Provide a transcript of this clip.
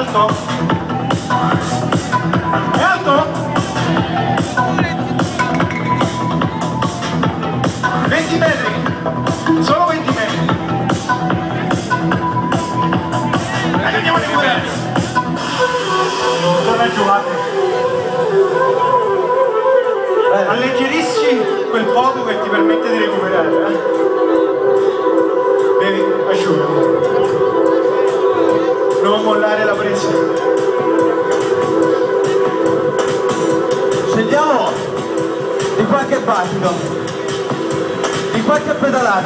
alto? È alto? 20 metri? Solo 20 metri? Dai, andiamo a recuperare! Non raggiungate! Alleggerisci quel poco che ti permette di recuperare, Bevi, asciugati. Non mollare la presa. Scendiamo di qualche battito, di qualche pedalata.